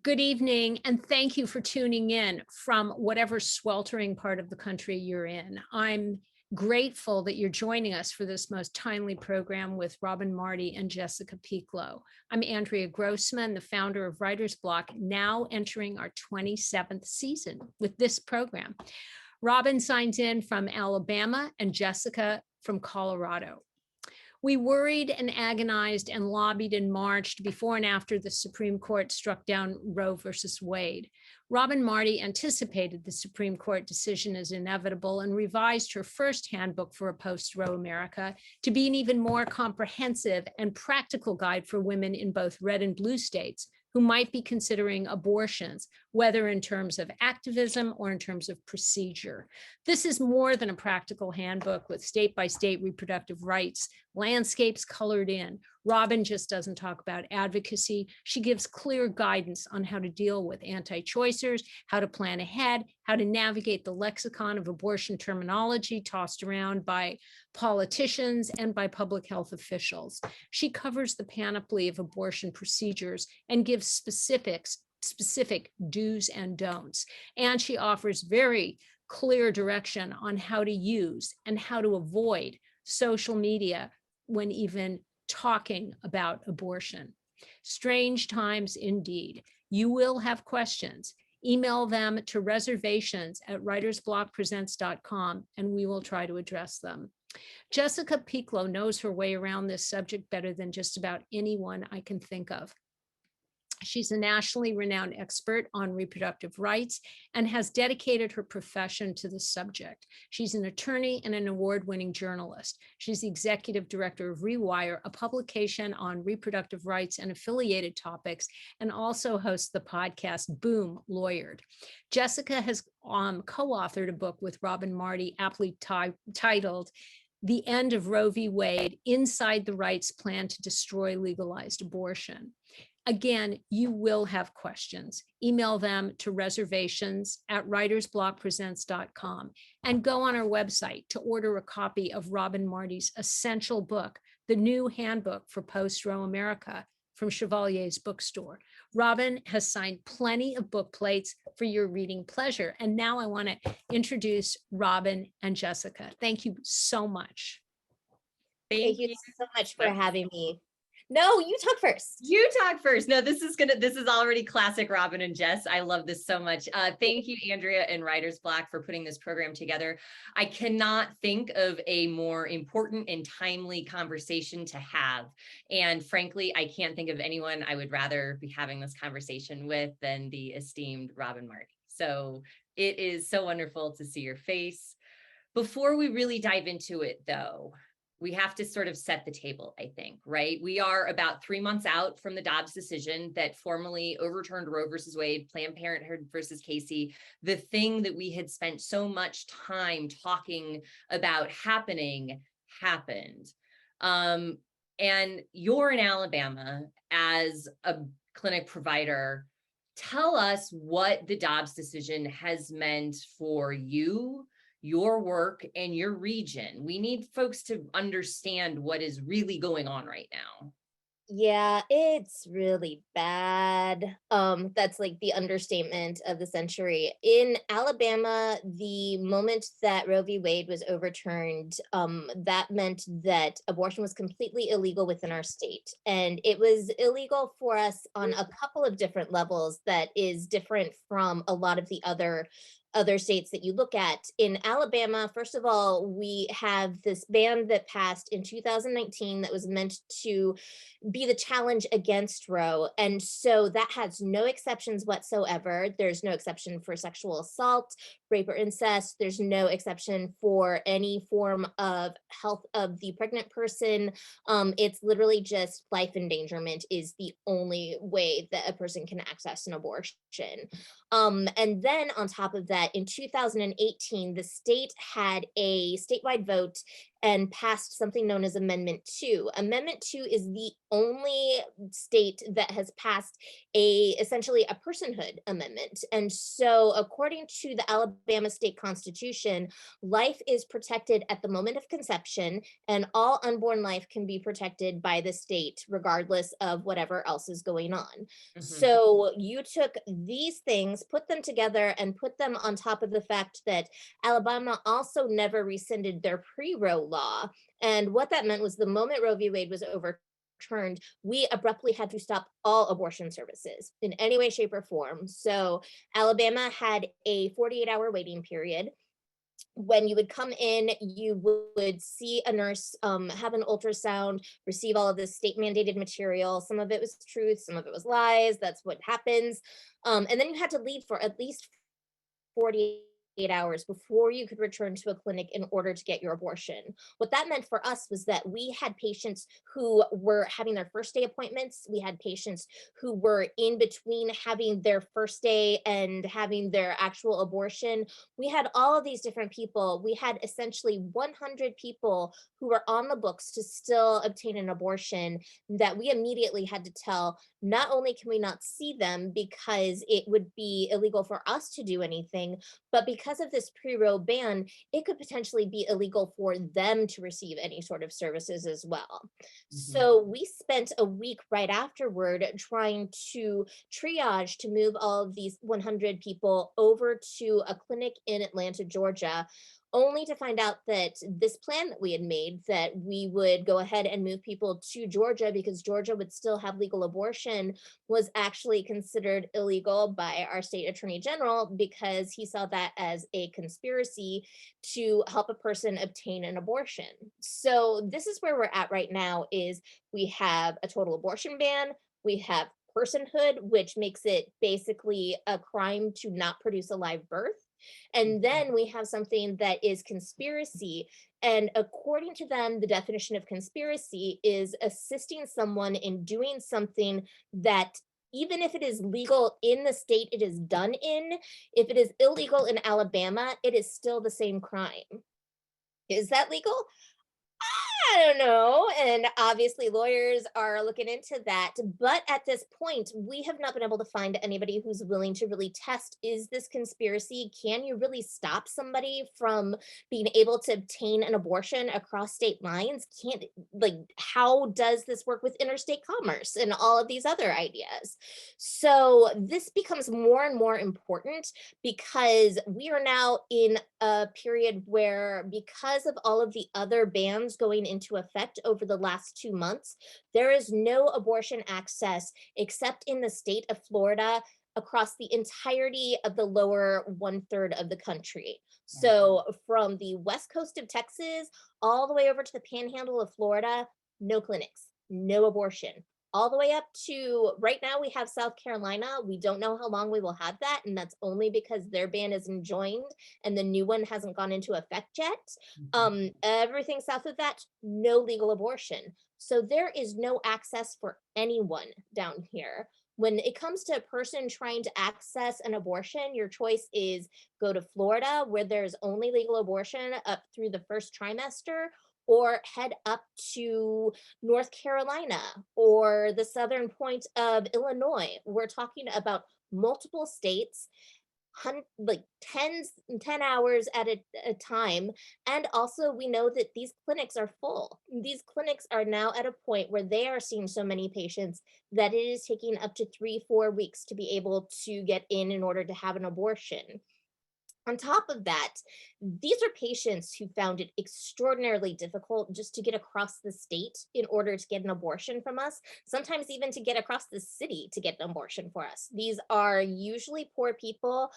Good evening, and thank you for tuning in from whatever sweltering part of the country you're in. I'm grateful that you're joining us for this most timely program with Robin Marty and Jessica Pieklo. I'm Andrea Grossman, the founder of Writer's Block, now entering our 27th season with this program. Robin signs in from Alabama and Jessica from Colorado. We worried and agonized and lobbied and marched before and after the Supreme Court struck down Roe versus Wade. Robin Marty anticipated the Supreme Court decision as inevitable and revised her first handbook for a post-Roe America to be an even more comprehensive and practical guide for women in both red and blue states who might be considering abortions, whether in terms of activism or in terms of procedure. This is more than a practical handbook with state-by-state reproductive rights landscapes colored in. Robin just doesn't talk about advocacy. She gives clear guidance on how to deal with anti-choicers, how to plan ahead, how to navigate the lexicon of abortion terminology tossed around by politicians and by public health officials. She covers the panoply of abortion procedures and gives specific do's and don'ts. And she offers very clear direction on how to use and how to avoid social media when even talking about abortion. Strange times indeed. You will have questions. Email them to reservations@writersblockpresents.com and we will try to address them. Jessica Pieklo knows her way around this subject better than just about anyone I can think of. She's a nationally renowned expert on reproductive rights and has dedicated her profession to the subject. She's an attorney and an award-winning journalist. She's the executive director of Rewire, a publication on reproductive rights and affiliated topics, and also hosts the podcast Boom Lawyered. Jessica has co-authored a book with Robin Marty, aptly titled The End of Roe v. Wade, Inside the Rights Plan to Destroy Legalized Abortion. Again, you will have questions. Email them to reservations@writersblockpresents.com and go on our website to order a copy of Robin Marty's essential book, The New Handbook for Post-Roe America from Chevalier's bookstore. Robin has signed plenty of book plates for your reading pleasure. And now I want to introduce Robin and Jessica. Thank you so much. Thank you so much for having me. No, you talk first. You talk first. No, this is already classic Robin and Jess. I love this so much. Thank you, Andrea and Writer's Block, for putting this program together. I cannot think of a more important and timely conversation to have. And frankly, I can't think of anyone I would rather be having this conversation with than the esteemed Robin Marty. So it is so wonderful to see your face. Before we really dive into it, though, we have to sort of set the table, I think, right? We are about 3 months out from the Dobbs decision that formally overturned Roe versus Wade, Planned Parenthood versus Casey, the thing that we had spent so much time talking about happened. And you're in Alabama as a clinic provider. Tell us what the Dobbs decision has meant for you, your work, and your region. We need folks to understand what is really going on right now. Yeah, it's really bad. That's like the understatement of the century. In Alabama, the moment that Roe v. Wade was overturned, that meant that abortion was completely illegal within our state. And it was illegal for us on a couple of different levels that is different from a lot of the other states that you look at. In Alabama, first of all, we have this ban that passed in 2019 that was meant to be the challenge against Roe. And so that has no exceptions whatsoever. There's no exception for sexual assault, rape, or incest. There's no exception for any form of health of the pregnant person. It's literally just life endangerment is the only way that a person can access an abortion. And then on top of that, in 2018, the state had a statewide vote and passed something known as Amendment 2. Amendment 2 is the only state that has passed essentially a personhood amendment. And so according to the Alabama state constitution, life is protected at the moment of conception, and all unborn life can be protected by the state regardless of whatever else is going on. So you took these things, put them together, and put them on top of the fact that Alabama also never rescinded their pre-Roe law. And what that meant was the moment Roe v. Wade was overturned, we abruptly had to stop all abortion services in any way, shape, or form. So Alabama had a 48-hour waiting period. When you would come in, you would see a nurse, have an ultrasound, receive all of this state mandated material. Some of it was truth, some of it was lies. That's what happens. And then you had to leave for at least 48 hours before you could return to a clinic in order to get your abortion. What that meant for us was that we had patients who were having their first day appointments. We had patients who were in between having their first day and having their actual abortion. We had all of these different people. We had essentially 100 people who were on the books to still obtain an abortion that we immediately had to tell, not only can we not see them because it would be illegal for us to do anything, but because of this pre-Roe ban, it could potentially be illegal for them to receive any sort of services as well. So we spent a week right afterward trying to triage to move all of these 100 people over to a clinic in Atlanta, Georgia, only to find out that this plan that we had made, that we would go ahead and move people to Georgia because Georgia would still have legal abortion, was actually considered illegal by our state attorney general because he saw that as a conspiracy to help a person obtain an abortion. So this is where we're at right now, is we have a total abortion ban, we have personhood, which makes it basically a crime to not produce a live birth. And then we have something that is conspiracy. And according to them, the definition of conspiracy is assisting someone in doing something that, even if it is legal in the state it is done in, if it is illegal in Alabama, it is still the same crime. Is that legal? I don't know. And obviously lawyers are looking into that. But at this point, we have not been able to find anybody who's willing to really test, is this conspiracy? Can you really stop somebody from being able to obtain an abortion across state lines? How does this work with interstate commerce and all of these other ideas? So this becomes more and more important because we are now in a period where, because of all of the other bans going into effect over the last 2 months, there is no abortion access except in the state of Florida across the entirety of the lower 1/3 of the country. So from the west coast of Texas all the way over to the panhandle of Florida, no clinics, no abortion. All the way up to right now, we have South Carolina. We don't know how long we will have that, and that's only because their ban is enjoined and the new one hasn't gone into effect yet. Everything south of that, no legal abortion. So there is no access for anyone down here. When it comes to a person trying to access an abortion, your choice is go to Florida, where there's only legal abortion up through the first trimester, or head up to North Carolina or the southern point of Illinois. We're talking about multiple states, like 10 hours at a time. And also we know that these clinics are full. These clinics are now at a point where they are seeing so many patients that it is taking up to 3-4 weeks to be able to get in order to have an abortion. On top of that, these are patients who found it extraordinarily difficult just to get across the state in order to get an abortion from us, sometimes even to get across the city to get an abortion for us. These are usually poor people.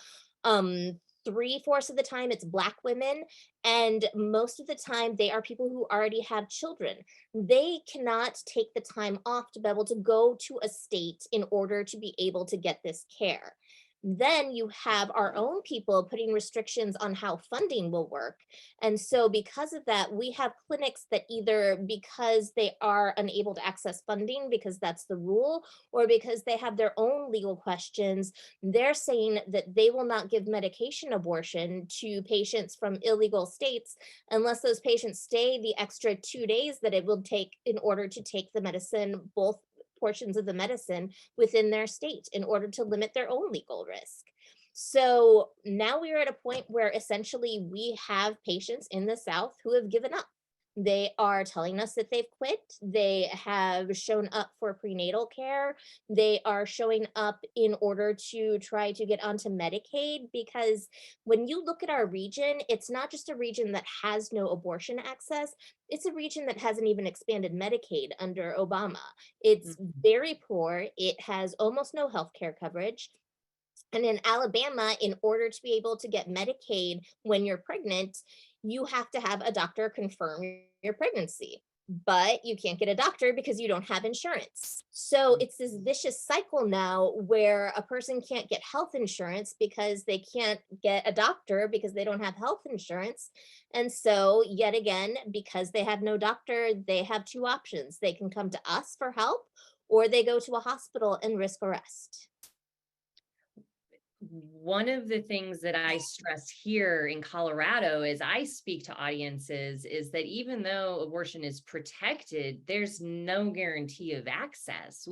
3/4 of the time it's Black women, and most of the time they are people who already have children. They cannot take the time off to be able to go to a state in order to be able to get this care. Then you have our own people putting restrictions on how funding will work. And so because of that, we have clinics that either because they are unable to access funding because that's the rule, or because they have their own legal questions, they're saying that they will not give medication abortion to patients from illegal states unless those patients stay the extra 2 days that it will take in order to take the medicine, both portions of the medicine within their state, in order to limit their own legal risk. So now we are at a point where essentially we have patients in the South who have given up. They are telling us that they've quit. They have shown up for prenatal care. They are showing up in order to try to get onto Medicaid, because when you look at our region, it's not just a region that has no abortion access, it's a region that hasn't even expanded Medicaid under Obama. It's Mhm. very poor. It has almost no health care coverage. And in Alabama, in order to be able to get Medicaid when you're pregnant, you have to have a doctor confirm your pregnancy. But you can't get a doctor because you don't have insurance. So it's this vicious cycle now where a person can't get health insurance because they can't get a doctor because they don't have health insurance. And so, yet again, because they have no doctor, they have two options. They can come to us for help, or they go to a hospital and risk arrest. One of the things that I stress here in Colorado as I speak to audiences is that even though abortion is protected, there's no guarantee of access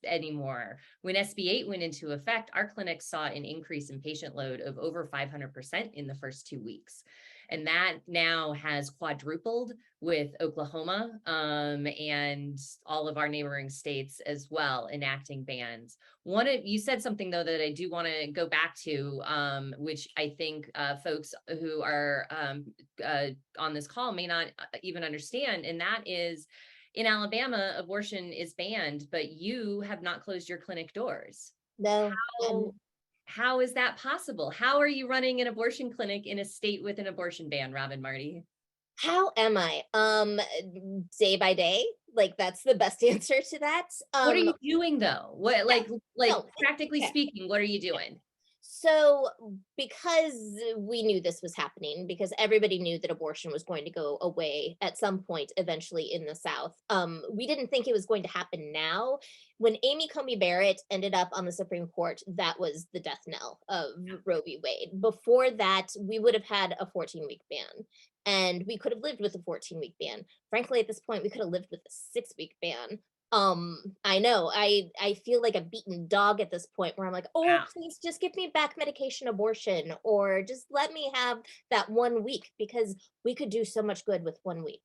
anymore. When SB 8 went into effect, our clinic saw an increase in patient load of over 500% in the first 2 weeks. And that now has quadrupled with Oklahoma and all of our neighboring states as well enacting bans. You said something though that I do want to go back to, which I think folks who are on this call may not even understand, and that is in Alabama, abortion is banned, but you have not closed your clinic doors. No. How is that possible? How are you running an abortion clinic in a state with an abortion ban, Robin Marty? How am I? Day by day. Like that's the best answer to that. What are you doing though? What like No, practically okay. speaking, what are you doing? So, because we knew this was happening, because everybody knew that abortion was going to go away at some point eventually in the South, we didn't think it was going to happen now. When Amy Coney Barrett ended up on the Supreme Court, that was the death knell of Roe v. Wade. Before that, we would have had a 14-week ban, and we could have lived with a 14-week ban. Frankly, at this point, we could have lived with a 6-week ban. I know I feel like a beaten dog at this point where I'm like, oh, Wow. please just give me back medication abortion, or just let me have that 1 week, because we could do so much good with 1 week.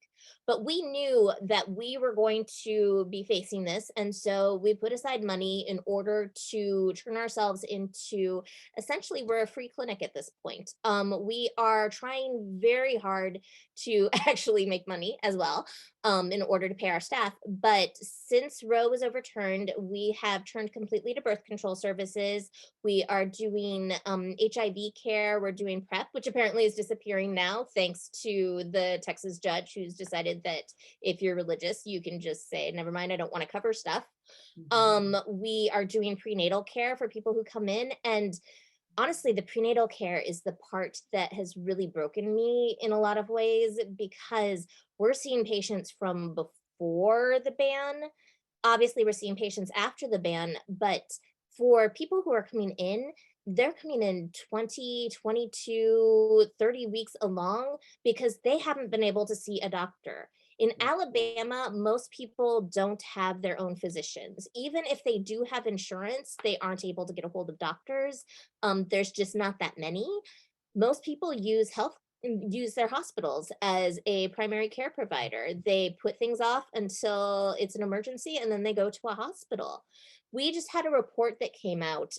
But we knew that we were going to be facing this, and so we put aside money in order to turn ourselves into, essentially, we're a free clinic at this point. We are trying very hard to actually make money as well, in order to pay our staff. But since Roe was overturned, we have turned completely to birth control services. We are doing HIV care. We're doing PrEP, which apparently is disappearing now, thanks to the Texas judge who's decided that if you're religious, you can just say, never mind, I don't want to cover stuff. We are doing prenatal care for people who come in. And honestly, the prenatal care is the part that has really broken me in a lot of ways, because we're seeing patients from before the ban. Obviously, we're seeing patients after the ban, but for people who are coming in, they're coming in 20, 22, 30 weeks along because they haven't been able to see a doctor. In Alabama, most people don't have their own physicians. Even if they do have insurance, they aren't able to get a hold of doctors. There's just not that many. Most people use their hospitals as a primary care provider. They put things off until it's an emergency and then they go to a hospital. We just had a report that came out.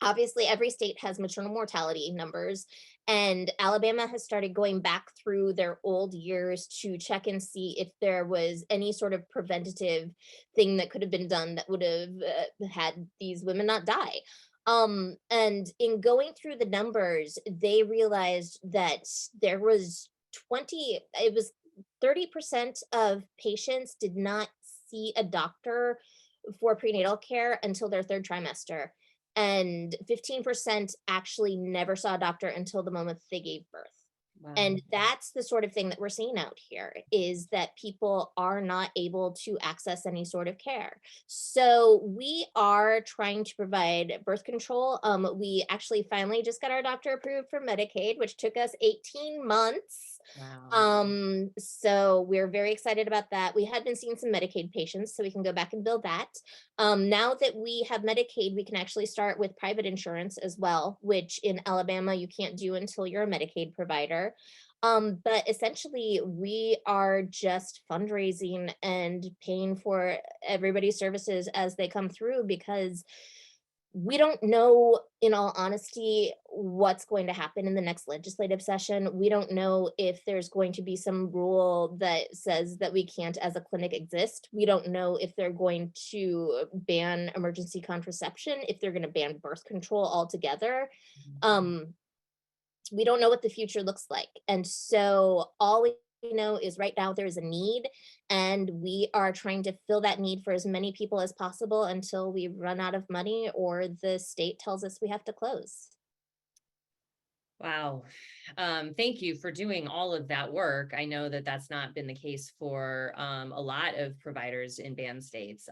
Obviously, every state has maternal mortality numbers, and Alabama has started going back through their old years to check and see if there was any sort of preventative thing that could have been done that would have had these women not die. And in going through the numbers, they realized that there was 30% of patients did not see a doctor for prenatal care until their third trimester. and 15% actually never saw a doctor until the moment they gave birth. Wow. And that's the sort of thing that we're seeing out here, is that people are not able to access any sort of care. So we are trying to provide birth control. We actually finally just got our doctor approved for Medicaid, which took us 18 months. Wow. So we're very excited about that. We had been seeing some Medicaid patients, so we can go back and build that. Now that we have Medicaid, we can actually start with private insurance as well, which in Alabama you can't do until you're a Medicaid provider. But essentially, we are just fundraising and paying for everybody's services as they come through, because we don't know, in all honesty, what's going to happen in the next legislative session. We don't know if there's going to be some rule that says that we can't, as a clinic, exist. We don't know if they're going to ban emergency contraception, if they're going to ban birth control altogether. We don't know what the future looks like. And so all we know is right now there is a need, and we are trying to fill that need for as many people as possible until we run out of money or the state tells us we have to close. Wow. Thank you for doing all of that work. I know that that's not been the case for a lot of providers in banned states.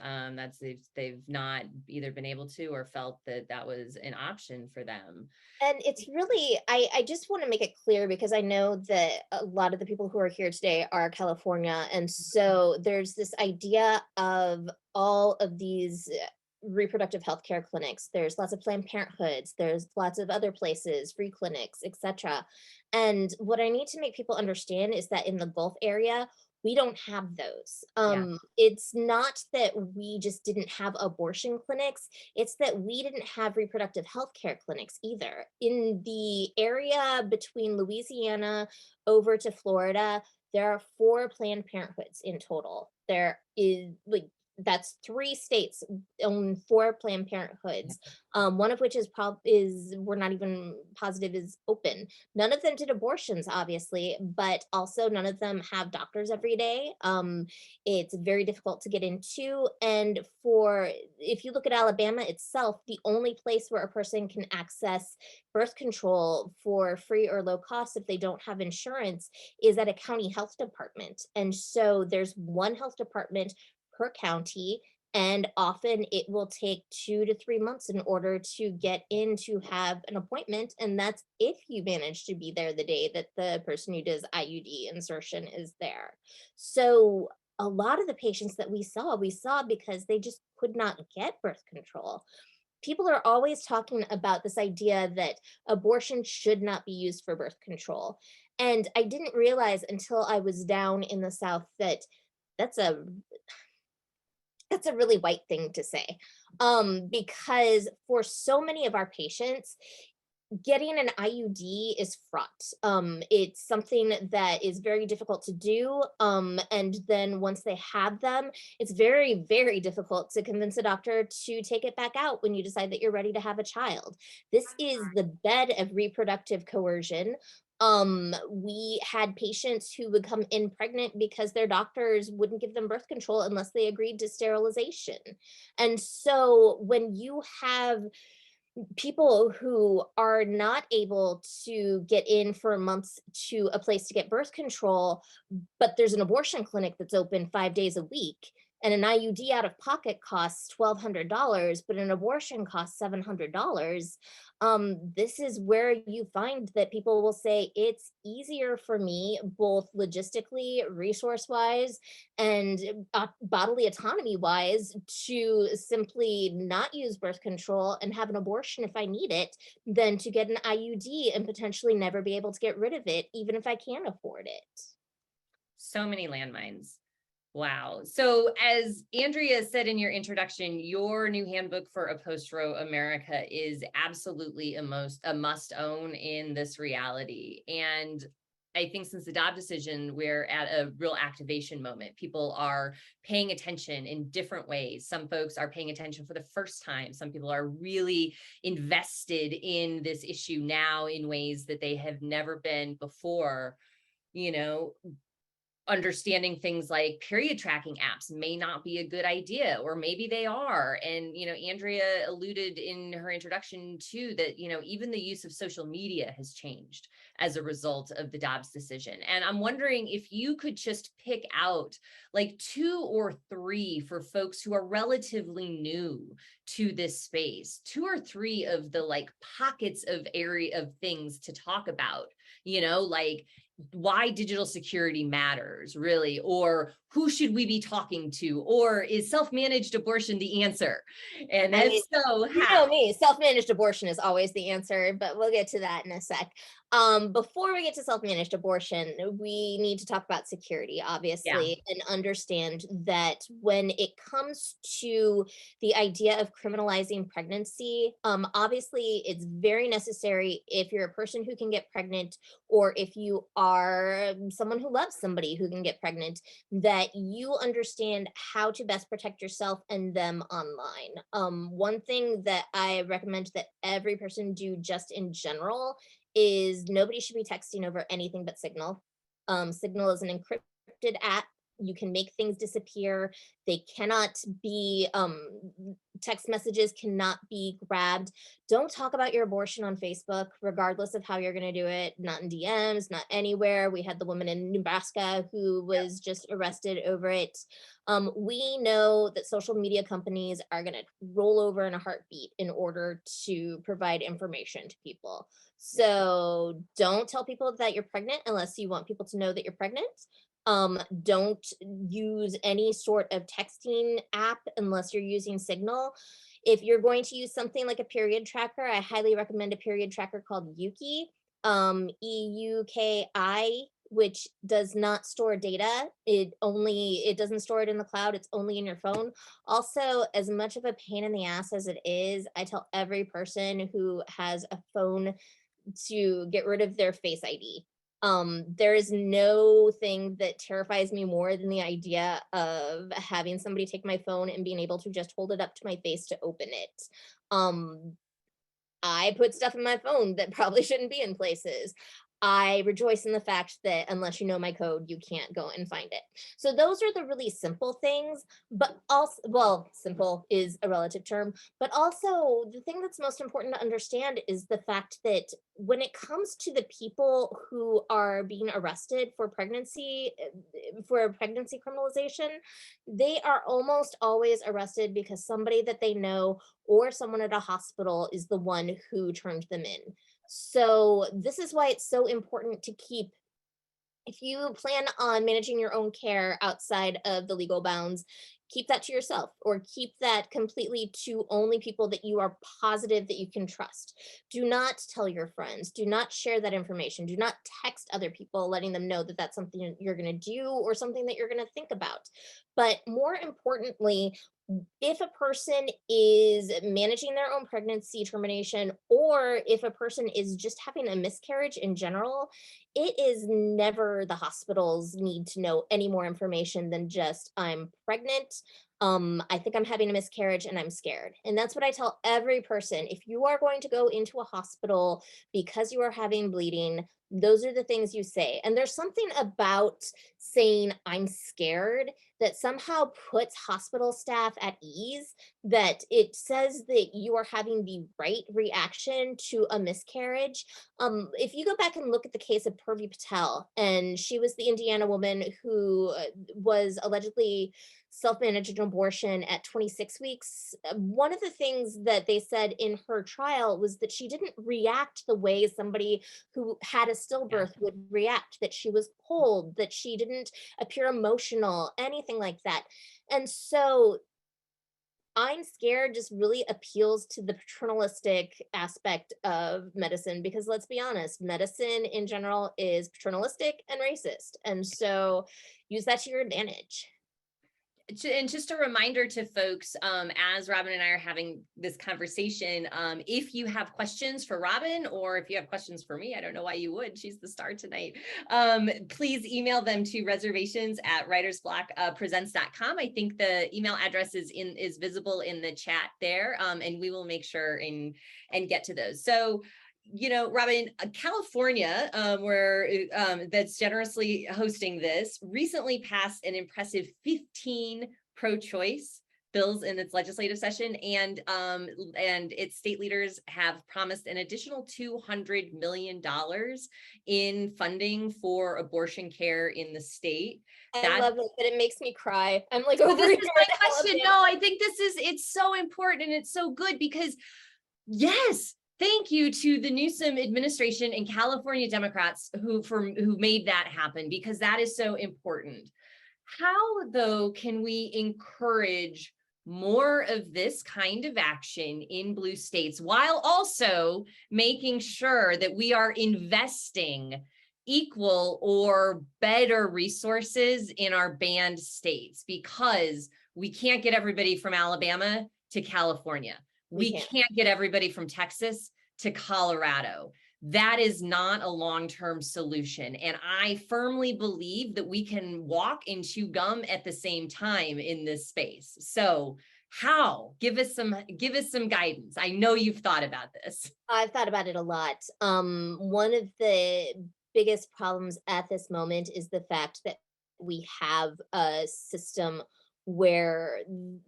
They've not either been able to or felt that that was an option for them. And it's really, I just want to make it clear, because I know that a lot of the people who are here today are California. And so there's this idea of all of these reproductive health care clinics. There's lots of Planned Parenthoods, there's lots of other places, free clinics, etc. And what I need to make people understand is that in the Gulf area, we don't have those. It's not that we just didn't have abortion clinics, it's that we didn't have reproductive health care clinics either. In the area between Louisiana over to Florida, there are 4 Planned Parenthoods in total. There is, like, that's 3 states own 4 Planned Parenthoods. One of which is we're not even positive is open. None of them did abortions, obviously, but also none of them have doctors every day. It's very difficult to get into. And if you look at Alabama itself, the only place where a person can access birth control for free or low cost if they don't have insurance is at a county health department. And so there's one health department per county, and often it will take 2 to 3 months in order to get in to have an appointment, and that's if you manage to be there the day that the person who does IUD insertion is there. So a lot of the patients that we saw because they just could not get birth control. People are always talking about this idea that abortion should not be used for birth control, and I didn't realize until I was down in the South that that's a really white thing to say, because for so many of our patients, getting an IUD is fraught. It's something that is very difficult to do. And then once they have them, it's very, very difficult to convince a doctor to take it back out when you decide that you're ready to have a child. This is the bed of reproductive coercion. We had patients who would come in pregnant because their doctors wouldn't give them birth control unless they agreed to sterilization. And so when you have people who are not able to get in for months to a place to get birth control, but there's an abortion clinic that's open 5 days a week, and an IUD out of pocket costs $1,200, but an abortion costs $700. This is where you find that people will say it's easier for me, both logistically, resource wise, and bodily autonomy wise, to simply not use birth control and have an abortion if I need it, than to get an IUD and potentially never be able to get rid of it, even if I can afford it. So many landmines. Wow. So as Andrea said in your introduction, your new handbook for a Post-Roe America is absolutely a must own in this reality. And I think since the Dobbs decision, we're at a real activation moment. People are paying attention in different ways. Some folks are paying attention for the first time. Some people are really invested in this issue now in ways that they have never been before. You know, understanding things like period tracking apps may not be a good idea, or maybe they are. And, Andrea alluded in her introduction too, that, even the use of social media has changed as a result of the Dobbs decision. And I'm wondering if you could just pick out like 2 or 3 for folks who are relatively new to this space, 2 or 3 of the like pockets of area of things to talk about, like why digital security matters, really, or who should we be talking to, or is self-managed abortion the answer? And if so, you how? know me, self-managed abortion is always the answer, but we'll get to that in a sec. Before we get to self-managed abortion, we need to talk about security, obviously, and understand that when it comes to the idea of criminalizing pregnancy, obviously it's very necessary if you're a person who can get pregnant, or if you are someone who loves somebody who can get pregnant, that you understand how to best protect yourself and them online. One thing that I recommend that every person do just in general is nobody should be texting over anything but Signal. Signal is an encrypted app. You can make things disappear. They cannot be, text messages cannot be grabbed. Don't talk about your abortion on Facebook, regardless of how you're going to do it. Not in DMs, not anywhere. We had the woman in Nebraska who was just arrested over it. We know that social media companies are going to roll over in a heartbeat in order to provide information to people. So don't tell people that you're pregnant unless you want people to know that you're pregnant. Don't use any sort of texting app unless you're using Signal. If you're going to use something like a period tracker, I highly recommend a period tracker called Yuki, EUKI, which does not store data. It doesn't store it in the cloud. It's only in your phone. Also, as much of a pain in the ass as it is, I tell every person who has a phone to get rid of their Face ID. There is no thing that terrifies me more than the idea of having somebody take my phone and being able to just hold it up to my face to open it. I put stuff in my phone that probably shouldn't be in places. I rejoice in the fact that unless you know my code, you can't go and find it. So those are the really simple things, but also, well, simple is a relative term, but also the thing that's most important to understand is the fact that when it comes to the people who are being arrested for pregnancy criminalization, they are almost always arrested because somebody that they know or someone at a hospital is the one who turned them in. So this is why it's so important to keep, if you plan on managing your own care outside of the legal bounds, keep that to yourself, or keep that completely to only people that you are positive that you can trust. Do not tell your friends. Do not share that information. Do not text other people letting them know that that's something you're going to do or something that you're going to think about. But more importantly, if a person is managing their own pregnancy termination, or if a person is just having a miscarriage in general, it is never the hospital's need to know any more information than just, I'm pregnant, I think I'm having a miscarriage and I'm scared. And that's what I tell every person. If you are going to go into a hospital because you are having bleeding, those are the things you say. And there's something about saying I'm scared that somehow puts hospital staff at ease, that it says that you are having the right reaction to a miscarriage. If you go back and look at the case of Purvi Patel, and she was the Indiana woman who was allegedly self-managed an abortion at 26 weeks. One of the things that they said in her trial was that she didn't react the way somebody who had a stillbirth would react, that she was cold, that she didn't appear emotional, anything like that. And so I'm scared just really appeals to the paternalistic aspect of medicine, because let's be honest, medicine in general is paternalistic and racist. And so use that to your advantage. And just a reminder to folks, as Robin and I are having this conversation, if you have questions for Robin, or if you have questions for me, I don't know why you would, she's the star tonight, please email them to reservations@writersblockpresents.com. I think the email address is visible in the chat there, and we will make sure and get to those. So Robin, California, where that's generously hosting this, recently passed an impressive 15 pro-choice bills in its legislative session, and its state leaders have promised an additional $200 million in funding for abortion care in the state. I love it, but it makes me cry. I'm like, Well, over this here is my in question. Alabama. No, I think it's so important and it's so good because yes, thank you to the Newsom administration and California Democrats who made that happen, because that is so important. How, though, can we encourage more of this kind of action in blue states while also making sure that we are investing equal or better resources in our banned states? Because we can't get everybody from Alabama to California. We can't get everybody from Texas to Colorado. That is not a long-term solution. And I firmly believe that we can walk and chew gum at the same time in this space. So how? Give us some guidance. I know you've thought about this. I've thought about it a lot. One of the biggest problems at this moment is the fact that we have a system where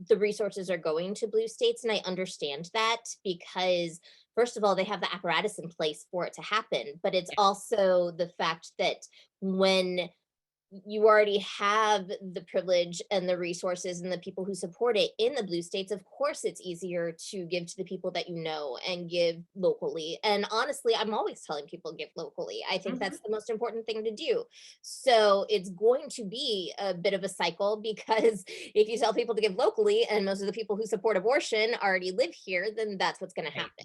the resources are going to blue states. And I understand that because, first of all, they have the apparatus in place for it to happen. But it's also the fact that when you already have the privilege and the resources and the people who support it in the blue states, of course, it's easier to give to the people that you know and give locally. And honestly, I'm always telling people give locally. I think that's the most important thing to do. So it's going to be a bit of a cycle, because if you tell people to give locally and most of the people who support abortion already live here, then that's what's going to happen.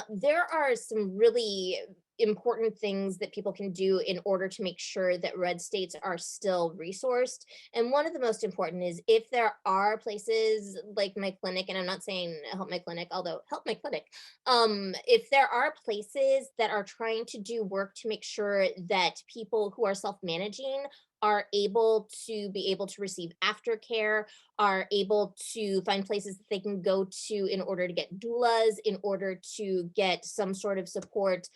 There are some really important things that people can do in order to make sure that red states are still resourced. And one of the most important is, if there are places like my clinic, and I'm not saying help my clinic, although help my clinic, if there are places that are trying to do work to make sure that people who are self-managing are able to receive aftercare, are able to find places that they can go to in order to get doulas, in order to get some sort of support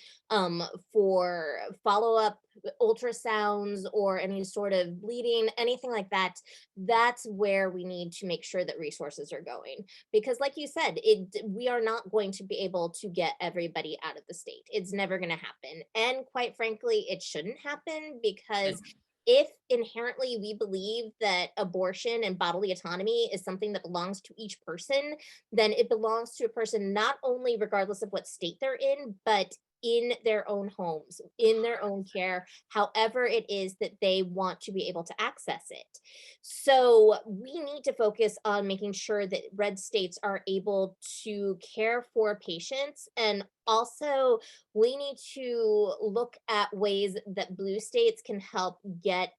for follow-up ultrasounds or any sort of bleeding, anything like that, that's where we need to make sure that resources are going. Because like you said, we are not going to be able to get everybody out of the state. It's never going to happen. And quite frankly, it shouldn't happen, because if inherently we believe that abortion and bodily autonomy is something that belongs to each person, then it belongs to a person not only regardless of what state they're in, but in their own homes, in their own care, however it is that they want to be able to access it. So we need to focus on making sure that red states are able to care for patients, and also we need to look at ways that blue states can help get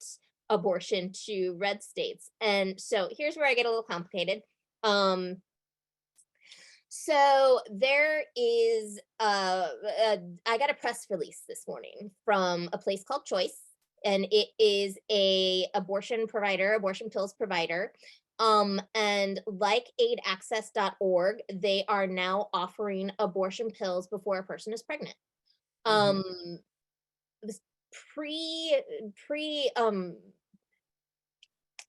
abortion to red states. And so here's where I get a little complicated. So there is, I got a press release this morning from a place called Choice, and it is a abortion pills provider. And like aidaccess.org, they are now offering abortion pills before a person is pregnant. This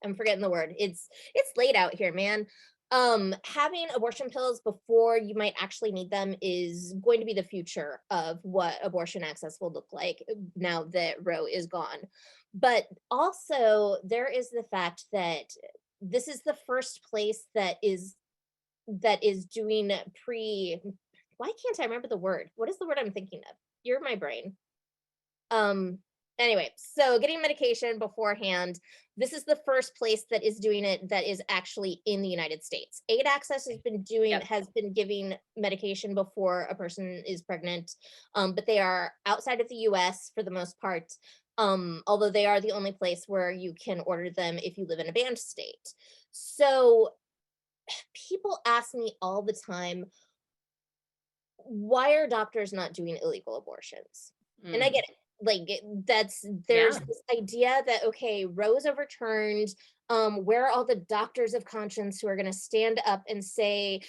I'm forgetting the word. It's laid out here, man. Having abortion pills before you might actually need them is going to be the future of what abortion access will look like now that Roe is gone. But also there is the fact that this is the first place that is doing why can't I remember the word? What is the word I'm thinking of? You're my brain. Anyway, so getting medication beforehand, this is the first place that is doing it that is actually in the United States. Aid Access has been giving medication before a person is pregnant, but they are outside of the US for the most part, although they are the only place where you can order them if you live in a banned state. So people ask me all the time, why are doctors not doing illegal abortions? And I get it. Like there's this idea that, okay, Roe's overturned, where are all the doctors of conscience who are going to stand up and say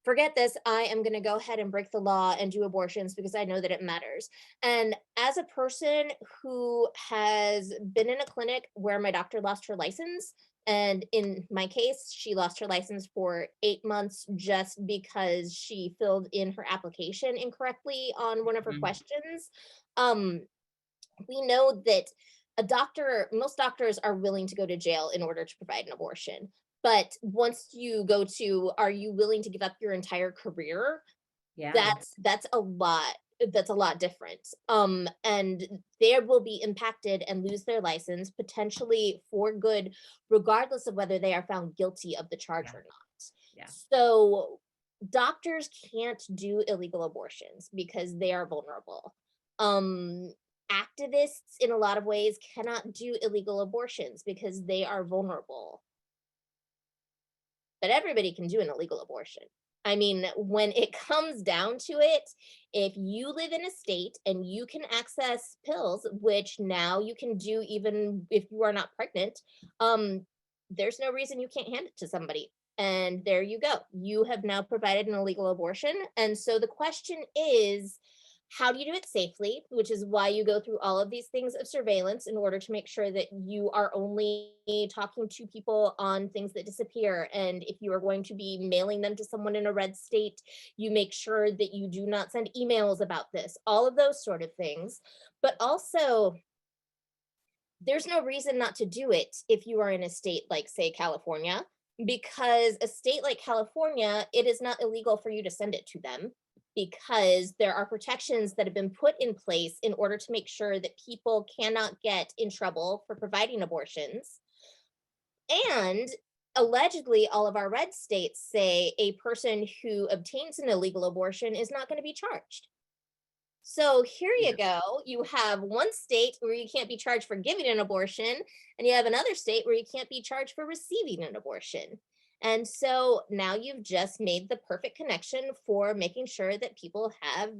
forget this, I am going to go ahead and break the law and do abortions because I know that it matters. And as a person who has been in a clinic where my doctor lost her license, and in my case, she lost her license for 8 months just because she filled in her application incorrectly on one of her Mhm. questions. Um, we know that most doctors are willing to go to jail in order to provide an abortion. But once you go to, are you willing to give up your entire career? Yeah. That's a lot. That's a lot different. And they will be impacted and lose their license potentially for good, regardless of whether they are found guilty of the charge Yeah. or not. Yeah. So doctors can't do illegal abortions because they are vulnerable. Um, Activists in a lot of ways cannot do illegal abortions because they are vulnerable. But everybody can do an illegal abortion. I mean, when it comes down to it, if you live in a state and you can access pills, which now you can do even if you are not pregnant, there's no reason you can't hand it to somebody. And there you go. You have now provided an illegal abortion. And so the question is, how do you do it safely? Which is why you go through all of these things of surveillance in order to make sure that you are only talking to people on things that disappear. And if you are going to be mailing them to someone in a red state, you make sure that you do not send emails about this, all of those sort of things. But also, there's no reason not to do it if you are in a state like, say, California, because a state like California, it is not illegal for you to send it to them because there are protections that have been put in place in order to make sure that people cannot get in trouble for providing abortions. And allegedly, all of our red states say a person who obtains an illegal abortion is not going to be charged. So here Yeah. you go. You have one state where you can't be charged for giving an abortion, and you have another state where you can't be charged for receiving an abortion. And so now you've just made the perfect connection for making sure that people have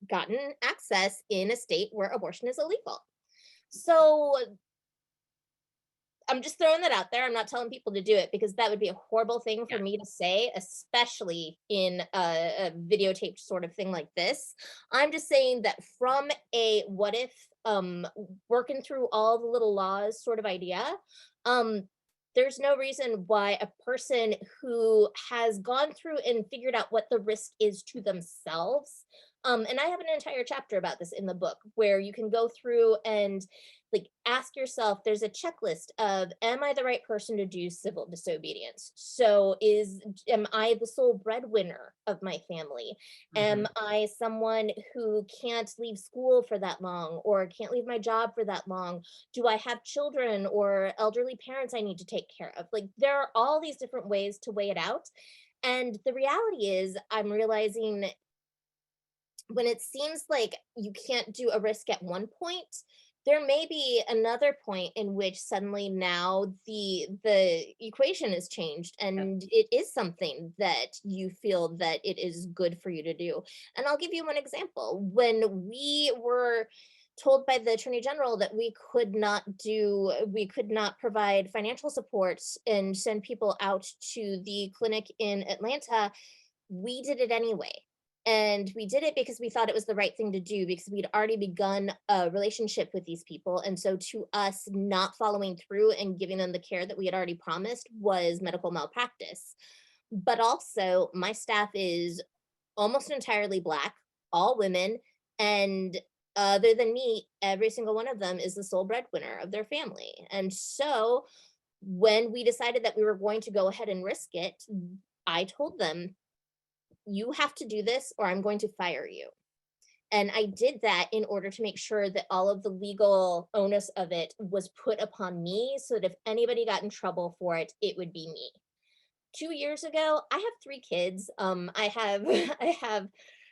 gotten access in a state where abortion is illegal. So I'm just throwing that out there. I'm not telling people to do it because that would be a horrible thing for Yeah. me to say, especially in a videotaped sort of thing like this. I'm just saying that from a what if, working through all the little laws sort of idea, um, there's no reason why a person who has gone through and figured out what the risk is to themselves. And I have an entire chapter about this in the book where you can go through and like ask yourself, there's a checklist of, am I the right person to do civil disobedience? So am I the sole breadwinner of my family? Am Mhm. I someone who can't leave school for that long or can't leave my job for that long? Do I have children or elderly parents I need to take care of? Like there are all these different ways to weigh it out. And the reality is I'm realizing when it seems like you can't do a risk at one point, there may be another point in which suddenly now the equation has changed Yep. and it is something that you feel that it is good for you to do. And I'll give you one example. When we were told by the attorney general that we could not provide financial support and send people out to the clinic in Atlanta, we did it anyway. And we did it because we thought it was the right thing to do because we'd already begun a relationship with these people. And so to us, not following through and giving them the care that we had already promised was medical malpractice. But also, my staff is almost entirely Black, all women. And other than me, every single one of them is the sole breadwinner of their family. And so when we decided that we were going to go ahead and risk it, I told them, you have to do this or I'm going to fire you. And I did that in order to make sure that all of the legal onus of it was put upon me so that if anybody got in trouble for it, it would be me. 2 years ago, I have 3 kids. I have I have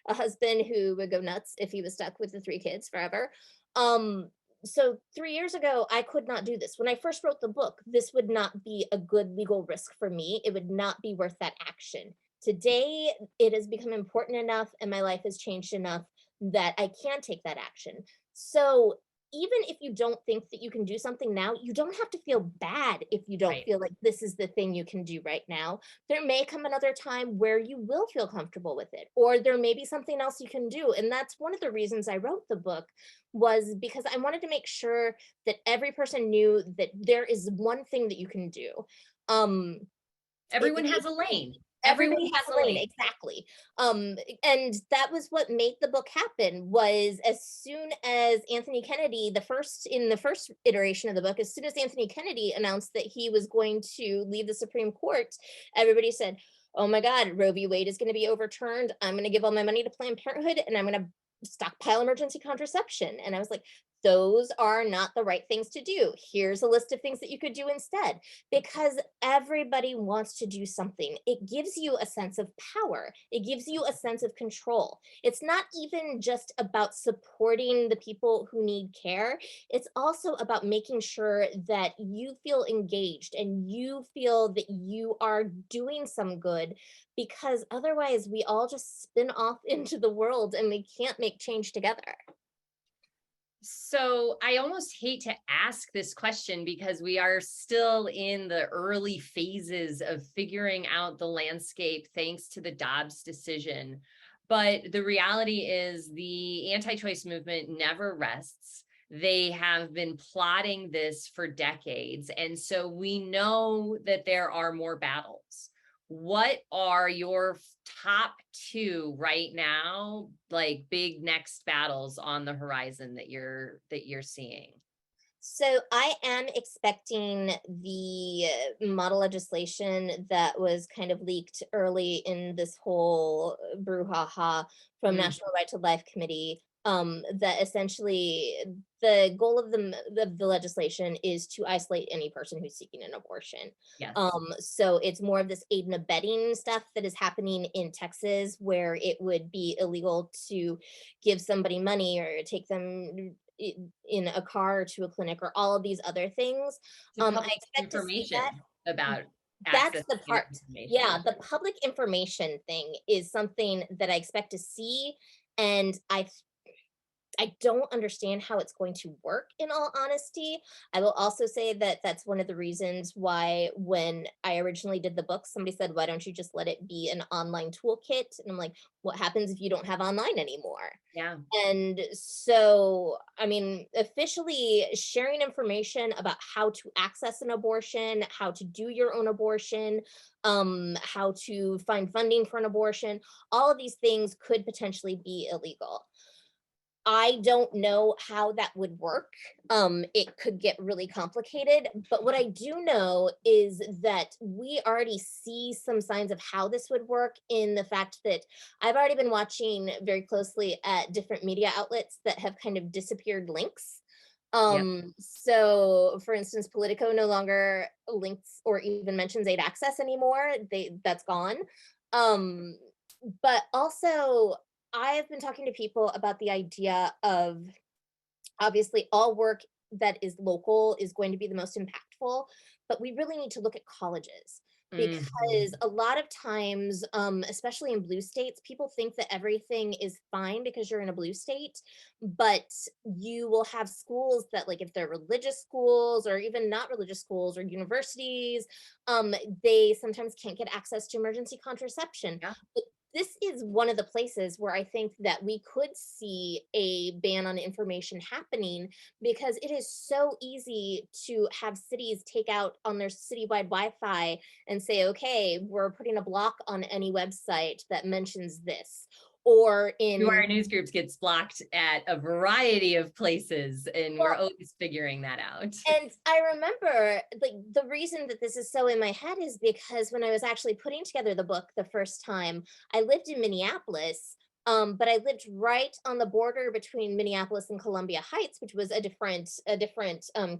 a husband who would go nuts if he was stuck with the 3 kids forever. Um, so 3 years ago, I could not do this. When I first wrote the book, this would not be a good legal risk for me. It would not be worth that action. Today, it has become important enough and my life has changed enough that I can take that action. So even if you don't think that you can do something now, you don't have to feel bad if you don't Right. feel like this is the thing you can do right now. There may come another time where you will feel comfortable with it, or there may be something else you can do. And that's one of the reasons I wrote the book, was because I wanted to make sure that every person knew that there is one thing that you can do. Everyone It has a lane. Everybody Everyone has has a a lane, lane. exactly. And that was what made the book happen, was as soon as Anthony Kennedy, in the first iteration of the book, as soon as Anthony Kennedy announced that he was going to leave the Supreme Court, everybody said, oh my God, Roe v. Wade is going to be overturned. I'm going to give all my money to Planned Parenthood, and I'm going to stockpile emergency contraception. And I was like, those are not the right things to do. Here's a list of things that you could do instead, because everybody wants to do something. It gives you a sense of power. It gives you a sense of control. It's not even just about supporting the people who need care. It's also about making sure that you feel engaged and you feel that you are doing some good, because otherwise we all just spin off into the world and we can't make change together. So I almost hate to ask this question because we are still in the early phases of figuring out the landscape thanks to the Dobbs decision. But the reality is the anti-choice movement never rests. They have been plotting this for decades. And so we know that there are more battles. What are your top two right now, like big next battles on the horizon that you're seeing? So I am expecting the model legislation that was kind of leaked early in this whole brouhaha from National Right to Life Committee. That essentially the goal of the legislation is to isolate any person who's seeking an abortion. Yes. So it's more of this aid and abetting stuff that is happening in Texas, where it would be illegal to give somebody money or take them in a car to a clinic, or all of these other things. To I public expect to see information that. about That's access the to part. information. Yeah, the public information thing is something that I expect to see, and I don't understand how it's going to work, in all honesty. I will also say that that's one of the reasons why, when I originally did the book, somebody said, why don't you just let it be an online toolkit? And I'm like, what happens if you don't have online anymore? Yeah. And so, I mean, officially sharing information about how to access an abortion, how to do your own abortion, how to find funding for an abortion, all of these things could potentially be illegal. I don't know how that would work. It could get really complicated, but what I do know is that we already see some signs of how this would work, in the fact that I've already been watching very closely at different media outlets that have kind of disappeared links. Yep. So for instance, Politico no longer links or even mentions aid access anymore. That's gone. But also, I've been talking to people about the idea of, obviously all work that is local is going to be the most impactful, but we really need to look at colleges, because a lot of times, especially in blue states, people think that everything is fine because you're in a blue state, but you will have schools that, like, if they're religious schools or even not religious schools or universities, they sometimes can't get access to emergency contraception. Yeah. But this is one of the places where I think that we could see a ban on information happening, because it is so easy to have cities take out on their citywide Wi-Fi and say, okay, we're putting a block on any website that mentions this. Or UR news groups gets blocked at a variety of places, and we're always figuring that out. And I remember, like, the reason that this is so in my head is because when I was actually putting together the book the first time, I lived in Minneapolis, but I lived right on the border between Minneapolis and Columbia Heights, which was a different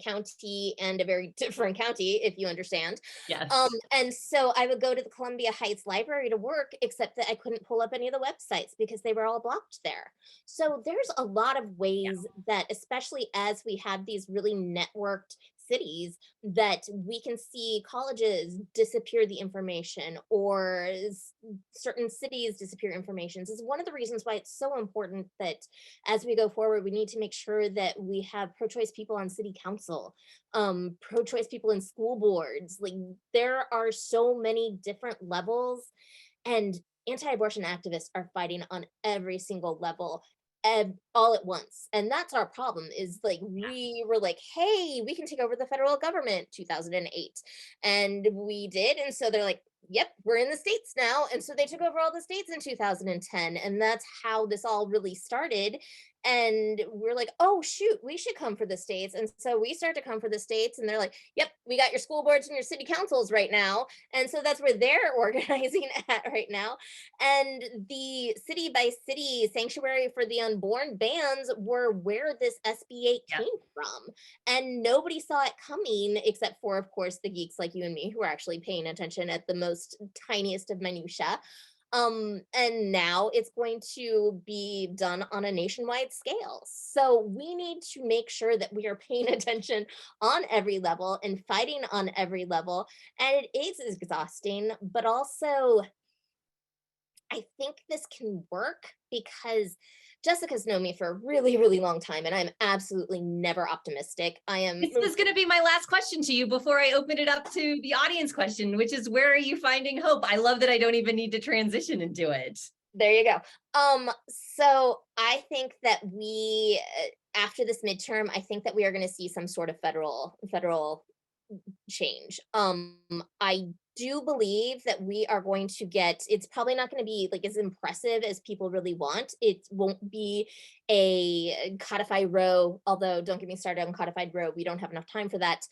county, and a very different county, if you understand. Yes. And so I would go to the Columbia Heights library to work, except that I couldn't pull up any of the websites because they were all blocked there. So there's a lot of ways that, especially as we have these really networked cities that we can see colleges disappear the information, or certain cities disappear information. This is one of the reasons why it's so important that as we go forward, we need to make sure that we have pro-choice people on city council, pro-choice people in school boards. Like, there are so many different levels, and anti-abortion activists are fighting on every single level, all at once. And that's our problem, is like, we were like, hey, we can take over the federal government 2008. And we did. And so they're like, yep, we're in the states now. And so they took over all the states in 2010. And that's how this all really started. And we're like, oh, shoot, we should come for the states. And so we start to come for the states, and they're like, yep, we got your school boards and your city councils right now. And so that's where they're organizing at right now. And the city by city sanctuary for the unborn bans were where this SB 8 came from. And nobody saw it coming, except for, of course, the geeks like you and me, who are actually paying attention at the most tiniest of minutia. And now it's going to be done on a nationwide scale. So we need to make sure that we are paying attention on every level and fighting on every level. And it is exhausting, but also I think this can work because Jessica's known me for a really, really long time, and I'm absolutely never optimistic. This was going to be my last question to you before I open it up to the audience question, which is, where are you finding hope? I love that I don't even need to transition into it. There you go. So I think that we, after this midterm, I think that we are going to see some sort of federal change. I do believe that we are going to get, it's probably not going to be like as impressive as people really want. It won't be a codified Roe, although don't get me started on codified Roe. We don't have enough time for that.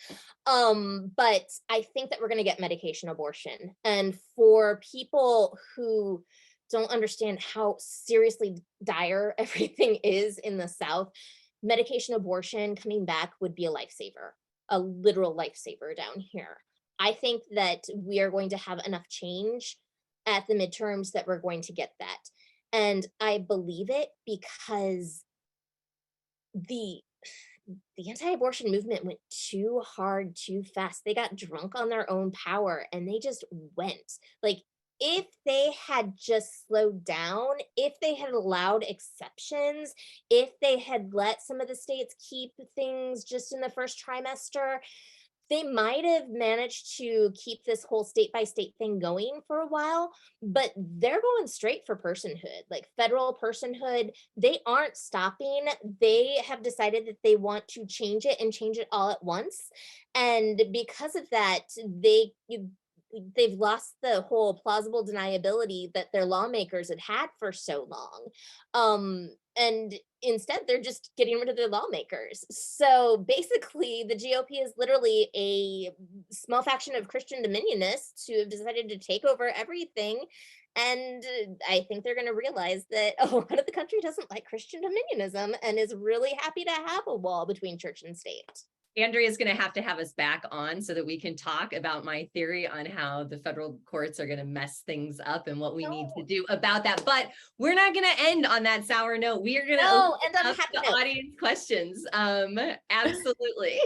But I think that we're going to get medication abortion. And for people who don't understand how seriously dire everything is in the South, medication abortion coming back would be a lifesaver, a literal lifesaver down here. I think that we are going to have enough change at the midterms that we're going to get that. And I believe it because the anti-abortion movement went too hard, too fast. They got drunk on their own power, and they just went. Like, if they had just slowed down, if they had allowed exceptions, if they had let some of the states keep things just in the first trimester, they might have managed to keep this whole state by state thing going for a while. But they're going straight for personhood, like federal personhood. They aren't stopping. They have decided that they want to change it, and change it all at once. And because of that, they've lost the whole plausible deniability that their lawmakers had for so long. And instead, they're just getting rid of their lawmakers. So basically, the GOP is literally a small faction of Christian dominionists who have decided to take over everything. And I think they're going to realize that a lot of the country doesn't like Christian dominionism and is really happy to have a wall between church and state. Andrea is going to have us back on so that we can talk about my theory on how the federal courts are going to mess things up and what we need to do about that. But we're not going to end on that sour note. We are going to end on a happy the note. Audience questions. Absolutely.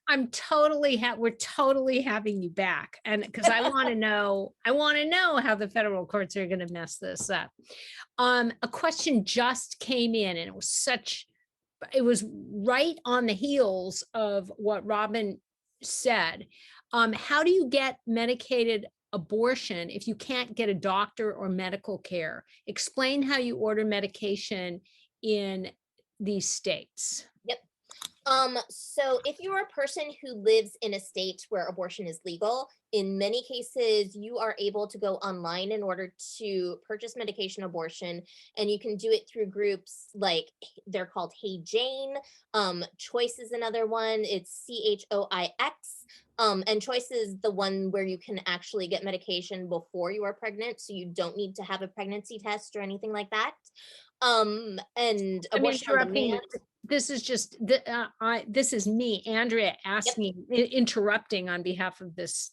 We're totally having you back. And because I want to know how the federal courts are going to mess this up. A question just came in, and it was right on the heels of what Robin said. How do you get medicated abortion if you can't get a doctor or medical care? Explain how you order medication in these states. Yep. So if you're a person who lives in a state where abortion is legal, in many cases, you are able to go online in order to purchase medication abortion, and you can do it through groups like, they're called Hey Jane. Choice is another one. It's CHOIX. And Choice is the one where you can actually get medication before you are pregnant, so you don't need to have a pregnancy test or anything like that. And abortion on demand. This is just this is me, Andrea, asking, interrupting on behalf of this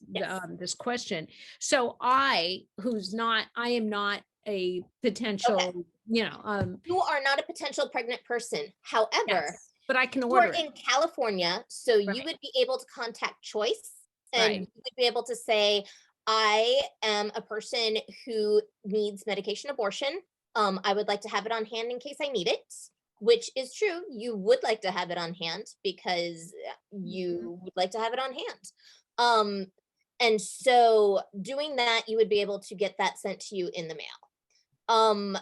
this question. So I am not a potential, you are not a potential pregnant person. However, But I can Or order it. in California, so you Right. would be able to contact Choice, and Right. you would be able to say, I am a person who needs medication abortion. I would like to have it on hand in case I need it, which is true. You would like to have it on hand because Mhm. you would like to have it on hand. Um, and so doing that, you would be able to get that sent to you in the mail. Um,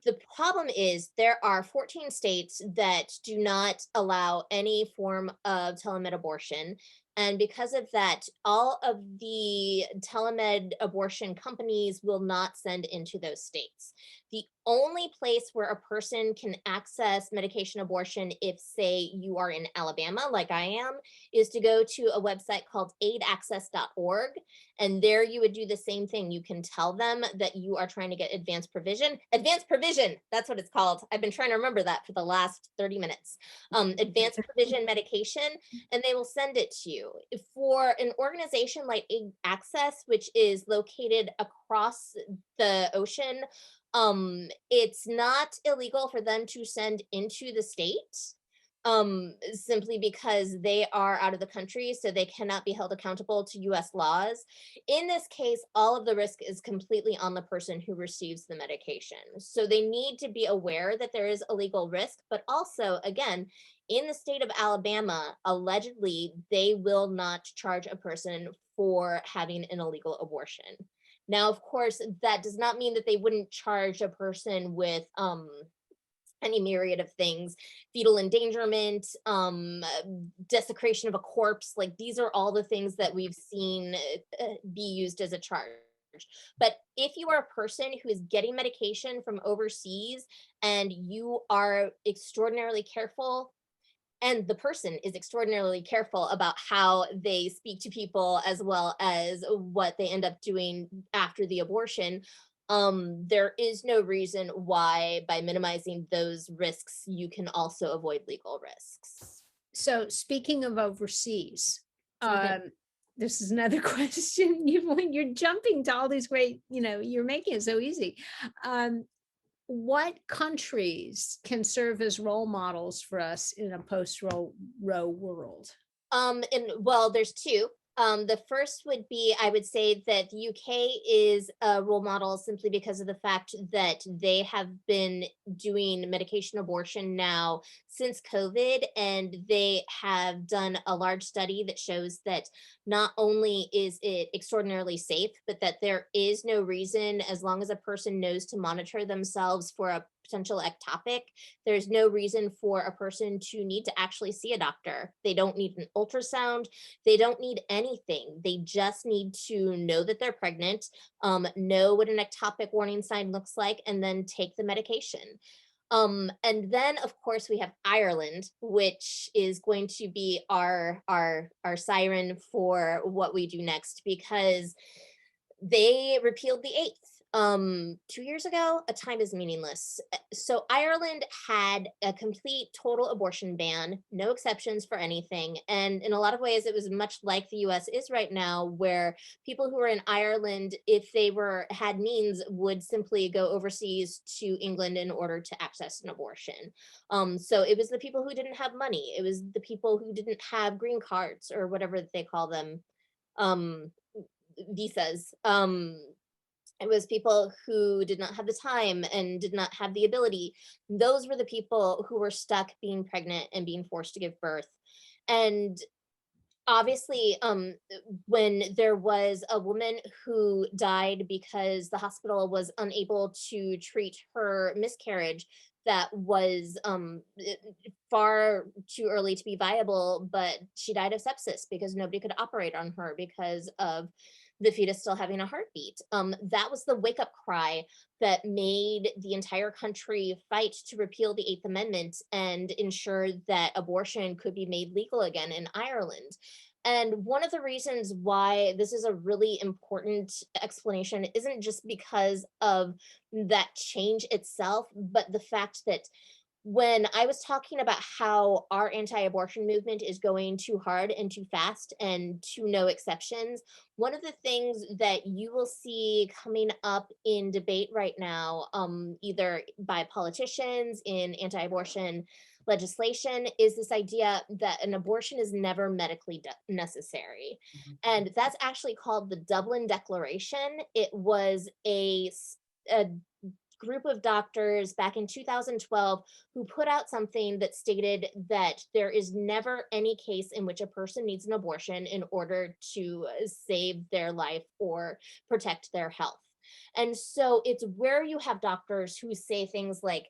the problem is there are 14 states that do not allow any form of telemed abortion. And because of that, all of the telemed abortion companies will not send into those states. The only place where a person can access medication abortion, if, say, you are in Alabama, like I am, is to go to a website called aidaccess.org. And there you would do the same thing. You can tell them that you are trying to get advanced provision. Advanced provision, that's what it's called. I've been trying to remember that for the last 30 minutes. Advanced provision medication, and they will send it to you. For an organization like Aid Access, which is located across the ocean, it's not illegal for them to send into the state, simply because they are out of the country, so they cannot be held accountable to US laws. In this case, all of the risk is completely on the person who receives the medication. So they need to be aware that there is a legal risk, but also, again, in the state of Alabama, allegedly, they will not charge a person for having an illegal abortion. Now, of course, that does not mean that they wouldn't charge a person with any myriad of things, fetal endangerment, desecration of a corpse. Like, these are all the things that we've seen be used as a charge. But if you are a person who is getting medication from overseas and you are extraordinarily careful, and the person is extraordinarily careful about how they speak to people as well as what they end up doing after the abortion, there is no reason why, by minimizing those risks, you can also avoid legal risks. So speaking of overseas, Mhm. this is another question. When you're jumping to all these great, you're making it so easy. Um, what countries can serve as role models for us in a post-Roe world? And well, there's two. The first would be, I would say that the UK is a role model simply because of the fact that they have been doing medication abortion now since COVID, and they have done a large study that shows that not only is it extraordinarily safe, but that there is no reason, as long as a person knows to monitor themselves for a potential ectopic, there's no reason for a person to need to actually see a doctor. They don't need an ultrasound. They don't need anything. They just need to know that they're pregnant, know what an ectopic warning sign looks like, and then take the medication. And then, of course, we have Ireland, which is going to be our siren for what we do next, because they repealed the eighth 2 years ago. A time is meaningless. So Ireland had a complete total abortion ban, no exceptions for anything, and in a lot of ways it was much like the US is right now, where people who were in Ireland, if they had means, would simply go overseas to England in order to access an abortion. So it was the people who didn't have money, it was the people who didn't have green cards or whatever they call them, um visas. It was people who did not have the time and did not have the ability. Those were the people who were stuck being pregnant and being forced to give birth. And obviously, when there was a woman who died because the hospital was unable to treat her miscarriage, that was far too early to be viable, but she died of sepsis because nobody could operate on her because of the fetus still having a heartbeat. That was the wake up cry that made the entire country fight to repeal the Eighth Amendment and ensure that abortion could be made legal again in Ireland. And one of the reasons why this is a really important explanation isn't just because of that change itself, but the fact that when I was talking about how our anti-abortion movement is going too hard and too fast and to no exceptions, one of the things that you will see coming up in debate right now, either by politicians in anti-abortion legislation is this idea that an abortion is never medically necessary. And that's actually called the Dublin Declaration. It was a group of doctors back in 2012 who put out something that stated that there is never any case in which a person needs an abortion in order to save their life or protect their health. And so it's where you have doctors who say things like,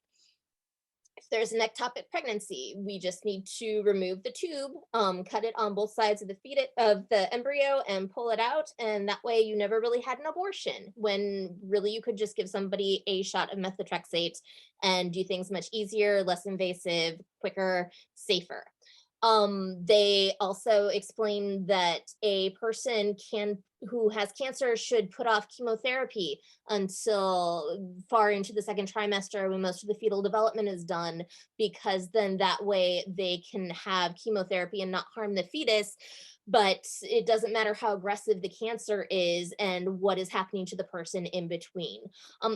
if there's an ectopic pregnancy, we just need to remove the tube, cut it on both sides of the embryo and pull it out. And that way you never really had an abortion, when really you could just give somebody a shot of methotrexate and do things much easier, less invasive, quicker, safer. They also explain that a person who has cancer should put off chemotherapy until far into the second trimester when most of the fetal development is done, because then that way they can have chemotherapy and not harm the fetus. But it doesn't matter how aggressive the cancer is and what is happening to the person in between.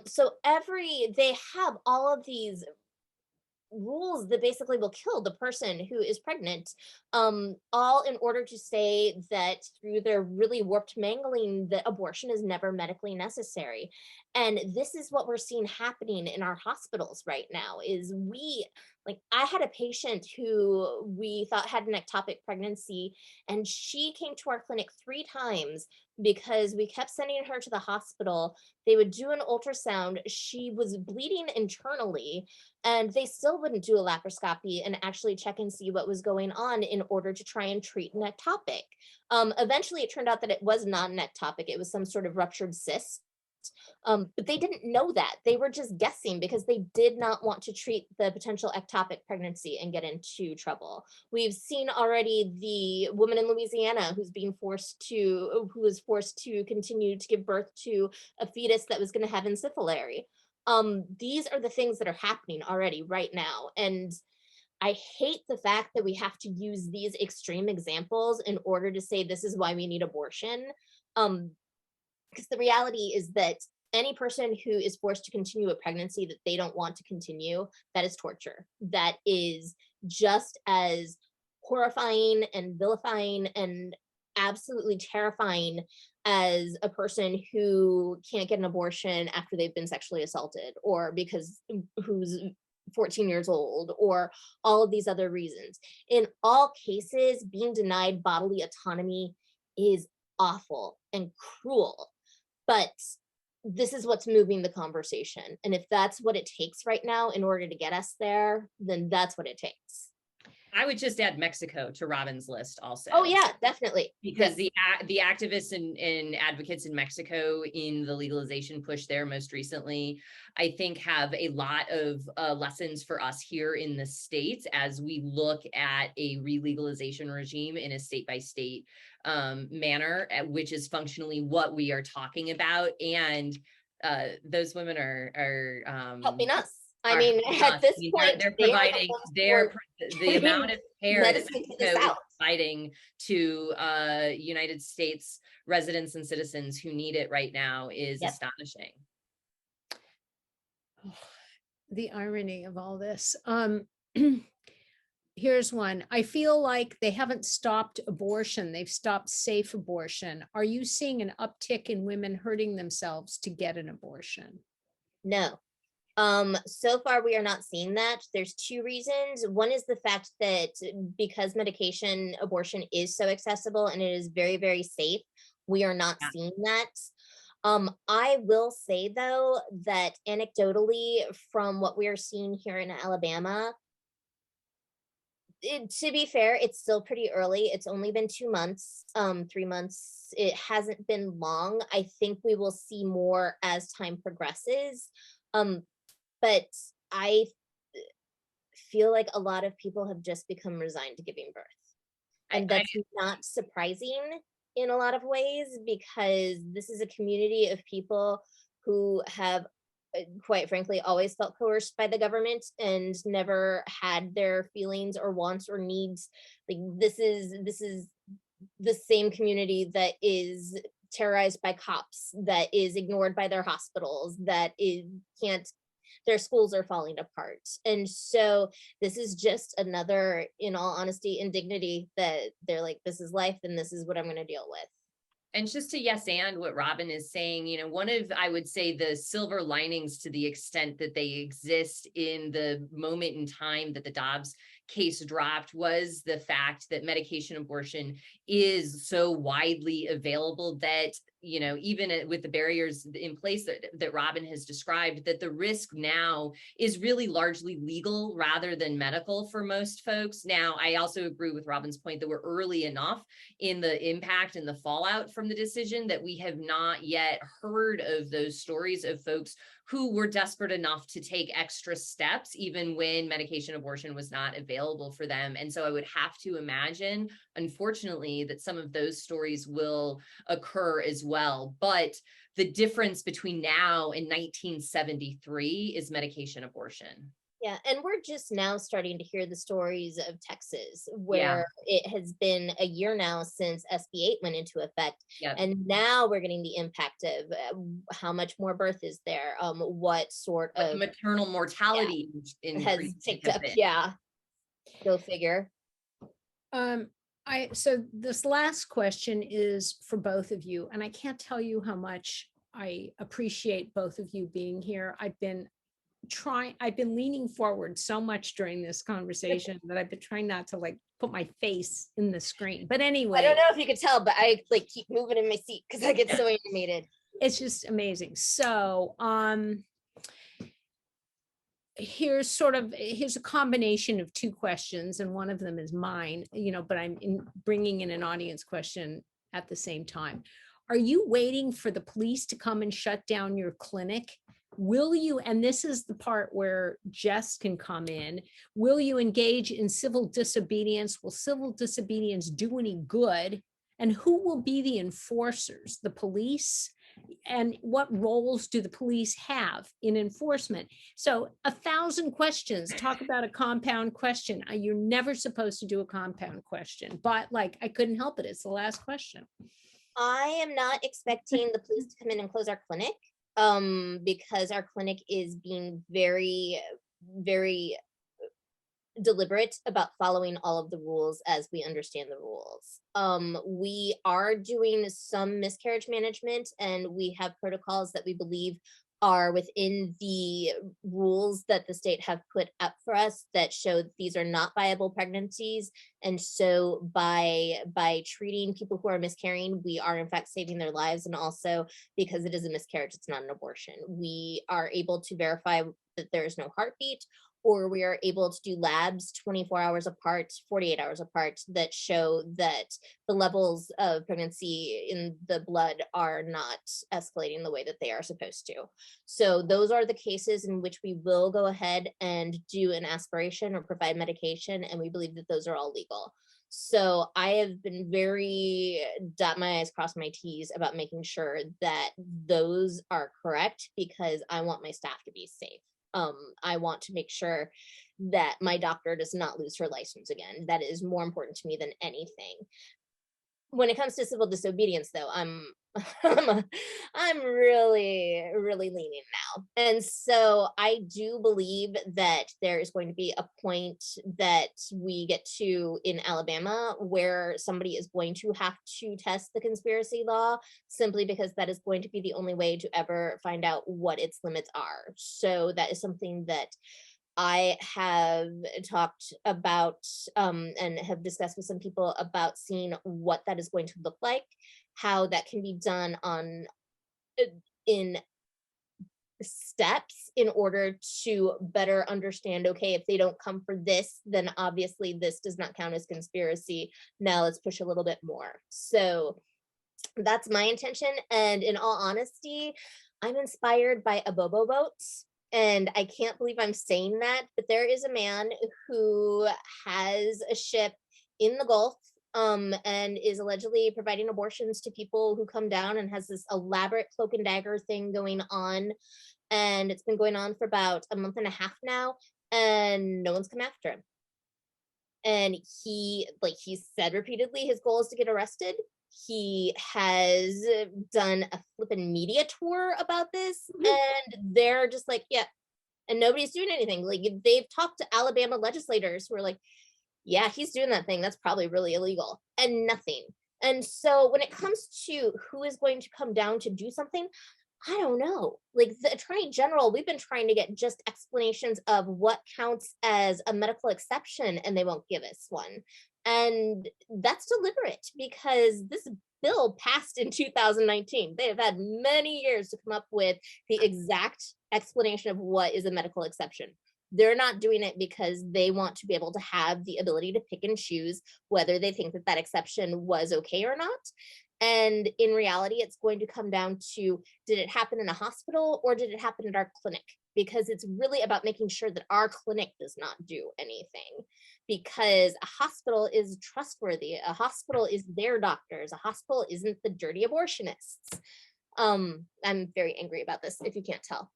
So they have all of these rules that basically will kill the person who is pregnant, all in order to say that through their really warped mangling that abortion is never medically necessary. And this is what we're seeing happening in our hospitals right now. I had a patient who we thought had an ectopic pregnancy, and she came to our clinic 3 times because we kept sending her to the hospital. They would do an ultrasound. She was bleeding internally, and they still wouldn't do a laparoscopy and actually check and see what was going on in order to try and treat an ectopic. Eventually, it turned out that it was not an ectopic. It was some sort of ruptured cyst. But they didn't know that. They were just guessing because they did not want to treat the potential ectopic pregnancy and get into trouble. We've seen already the woman in Louisiana who was forced to continue to give birth to a fetus that was going to have encephalary. These are the things that are happening already right now. And I hate the fact that we have to use these extreme examples in order to say this is why we need abortion. Because the reality is that any person who is forced to continue a pregnancy that they don't want to continue, that is torture. That is just as horrifying and vilifying and absolutely terrifying as a person who can't get an abortion after they've been sexually assaulted, or because who's 14 years old, or all of these other reasons. In all cases, being denied bodily autonomy is awful and cruel. But this is what's moving the conversation. And if that's what it takes right now in order to get us there, then that's what it takes. I would just add Mexico to Robin's list also. Oh yeah, definitely. Because the activists and advocates in Mexico in the legalization push there most recently, I think have a lot of lessons for us here in the States as we look at a re-legalization regime in a state-by-state manner, which is functionally what we are talking about. And those women are helping us. I mean, at this point, they're providing the amount of care that Mexico is providing to United States residents and citizens who need it right now is astonishing. The irony of all this. Here's one. I feel like they haven't stopped abortion. They've stopped safe abortion. Are you seeing an uptick in women hurting themselves to get an abortion? No. So far, we are not seeing that. There's 2 reasons. One is the fact that because medication abortion is so accessible and it is very, very safe, we are not seeing that. I will say, though, that anecdotally, from what we are seeing here in Alabama, to be fair, it's still pretty early. It's only been 2 months, 3 months. It hasn't been long. I think we will see more as time progresses. But I feel like a lot of people have just become resigned to giving birth. And that's not surprising in a lot of ways, because this is a community of people who have, quite frankly, always felt coerced by the government and never had their feelings or wants or needs. Like this is the same community that is terrorized by cops, that is ignored by their hospitals, that can't their schools are falling apart. And so this is just another, in all honesty, indignity that they're like, this is life and this is what I'm going to deal with. And just to yes and what Robin is saying, one of, I would say, the silver linings, to the extent that they exist in the moment in time that the Dobbs case dropped, was the fact that medication abortion is so widely available that, even with the barriers in place that Robin has described, that the risk now is really largely legal rather than medical for most folks. Now, I also agree with Robin's point that we're early enough in the impact and the fallout from the decision that we have not yet heard of those stories of folks who were desperate enough to take extra steps, even when medication abortion was not available for them. And so I would have to imagine, unfortunately, that some of those stories will occur as well. But the difference between now and 1973 is medication abortion. Yeah, and we're just now starting to hear the stories of Texas, where it has been a year now since SB 8 went into effect. Yep. And now we're getting the impact of how much more birth is there, what sort of maternal mortality has picked up. Yeah, go figure. So this last question is for both of you, and I can't tell you how much I appreciate both of you being here. I've been leaning forward so much during this conversation that I've been trying not to put my face in the screen. But anyway, I don't know if you could tell, but I keep moving in my seat because I get so animated. It's just amazing. So here's a combination of two questions, and one of them is mine, but I'm bringing in an audience question at the same time. Are you waiting for the police to come and shut down your clinic? Will you, and this is the part where Jess can come in, will you engage in civil disobedience? Will civil disobedience do any good? And who will be the enforcers? The police? And what roles do the police have in enforcement? So 1,000 questions. Talk about a compound question. You're never supposed to do a compound question, but I couldn't help it. It's the last question. I am not expecting the police to come in and close our clinic. Because our clinic is being very, very deliberate about following all of the rules as we understand the rules. We are doing some miscarriage management, and we have protocols that we believe are within the rules that the state have put up for us that show that these are not viable pregnancies. And so by treating people who are miscarrying, we are in fact saving their lives. And also, because it is a miscarriage, it's not an abortion, we are able to verify that there is no heartbeat, or we are able to do labs 24 hours apart, 48 hours apart, that show that the levels of pregnancy in the blood are not escalating the way that they are supposed to. So those are the cases in which we will go ahead and do an aspiration or provide medication, and we believe that those are all legal. So I have been very dot my I's, cross my T's about making sure that those are correct, because I want my staff to be safe. I want to make sure that my doctor does not lose her license again. That is more important to me than anything. When it comes to civil disobedience, though, I'm really, really leaning now. And so I do believe that there is going to be a point that we get to in Alabama where somebody is going to have to test the conspiracy law, simply because that is going to be the only way to ever find out what its limits are. So that is something that I have talked about and have discussed with some people about seeing what that is going to look like, how that can be done in steps in order to better understand, okay, if they don't come for this, then obviously this does not count as conspiracy. Now let's push a little bit more. So that's my intention. And in all honesty, I'm inspired by a bobo boat. And I can't believe I'm saying that, but there is a man who has a ship in the Gulf and is allegedly providing abortions to people who come down, and has this elaborate cloak and dagger thing going on. And it's been going on for about a month and a half now, and no one's come after him. And he said repeatedly his goal is to get arrested. He has done a flippin' media tour about this, and they're just like, yeah, and nobody's doing anything. Like, they've talked to Alabama legislators who are like, yeah, he's doing that thing, that's probably really illegal, and nothing. And so when it comes to who is going to come down to do something, I don't know. Like, the Attorney General, we've been trying to get just explanations of what counts as a medical exception, and they won't give us one. And that's deliberate, because this bill passed in 2019. They have had many years to come up with the exact explanation of what is a medical exception. They're not doing it because they want to be able to have the ability to pick and choose whether they think that that exception was okay or not. And in reality, it's going to come down to, did it happen in a hospital or did it happen at our clinic? Because it's really about making sure that our clinic does not do anything, because a hospital is trustworthy. A hospital is their doctors. A hospital isn't the dirty abortionists. I'm very angry about this, if you can't tell.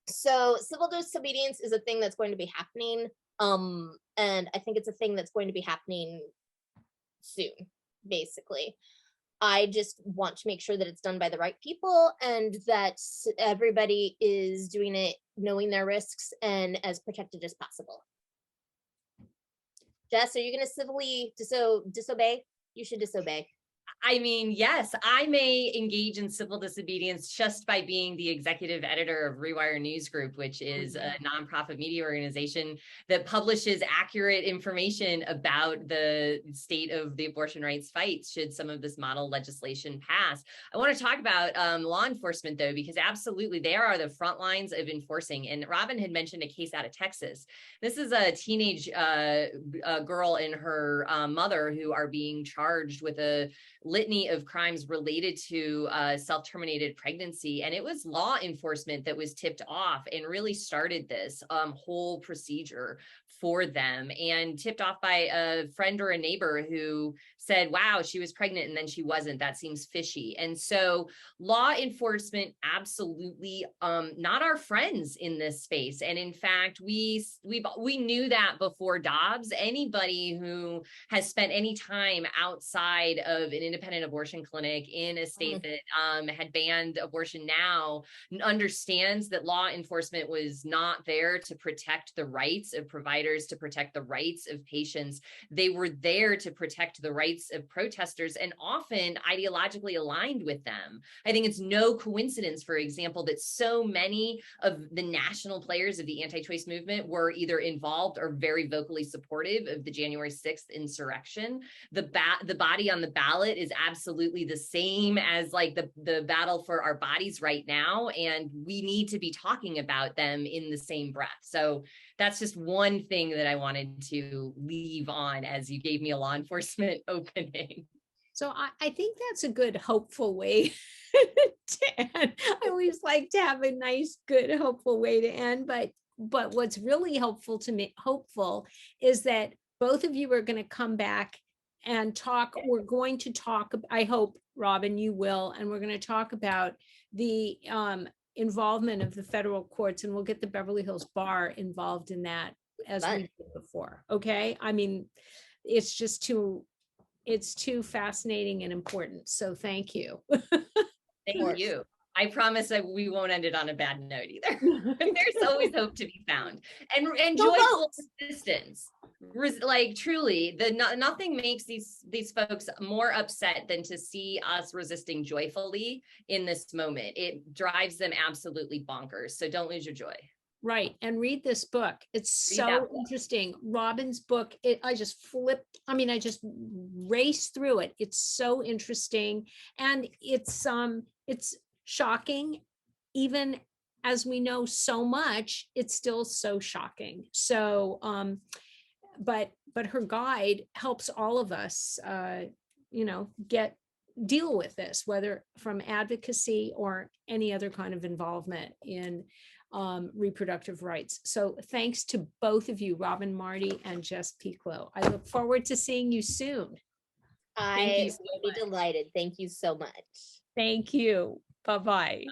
So civil disobedience is a thing that's going to be happening. And I think it's a thing that's going to be happening soon, basically. I just want to make sure that it's done by the right people, and that everybody is doing it knowing their risks and as protected as possible. Jess, are you going to civilly disobey? You should disobey. I mean, yes, I may engage in civil disobedience just by being the executive editor of Rewire News Group, which is a nonprofit media organization that publishes accurate information about the state of the abortion rights fight should some of this model legislation pass. I want to talk about law enforcement, though, because absolutely they are the front lines of enforcing. And Robin had mentioned a case out of Texas. This is a teenage girl and her mother who are being charged with a litany of crimes related to self-terminated pregnancy. And it was law enforcement that was tipped off and really started this whole procedure for them, and tipped off by a friend or a neighbor who said, wow, she was pregnant and then she wasn't. That seems fishy. And so law enforcement, absolutely not our friends in this space. And in fact, we knew that before Dobbs. Anybody who has spent any time outside of an independent abortion clinic in a state that had banned abortion now understands that law enforcement was not there to protect the rights of providers, to protect the rights of patients. They were there to protect the rights of protesters, and often ideologically aligned with them. I think it's no coincidence, for example, that so many of the national players of the anti-choice movement were either involved or very vocally supportive of the January 6th insurrection. The body on the ballot is absolutely the same as like the battle for our bodies right now, and we need to be talking about them in the same breath. So that's just one thing that I wanted to leave on as you gave me a law enforcement opening. So I think that's a good, hopeful way to end. I always like to have a nice, good, hopeful way to end. But what's really hopeful is that both of you are going to come back and talk. We're going to talk, I hope, Robin, you will, and we're going to talk about the involvement of the federal courts, and we'll get the Beverly Hills Bar involved in that as we did before. Okay. I mean, it's too fascinating and important. So thank you. Thank you. I promise that we won't end it on a bad note either. There's always hope to be found, and joyful resistance. Like truly, nothing makes these folks more upset than to see us resisting joyfully in this moment. It drives them absolutely bonkers. So don't lose your joy. Right. And read this book. It's so interesting. Robin's book, I just raced through it. It's so interesting. And it's shocking. Even as we know so much, it's still so shocking. So, but her guide helps all of us, deal with this, whether from advocacy or any other kind of involvement in reproductive rights. So thanks to both of you, Robin Marty and Jess Pieklo. I look forward to seeing you soon. I will be delighted. Thank you so much. Thank you. Bye-bye.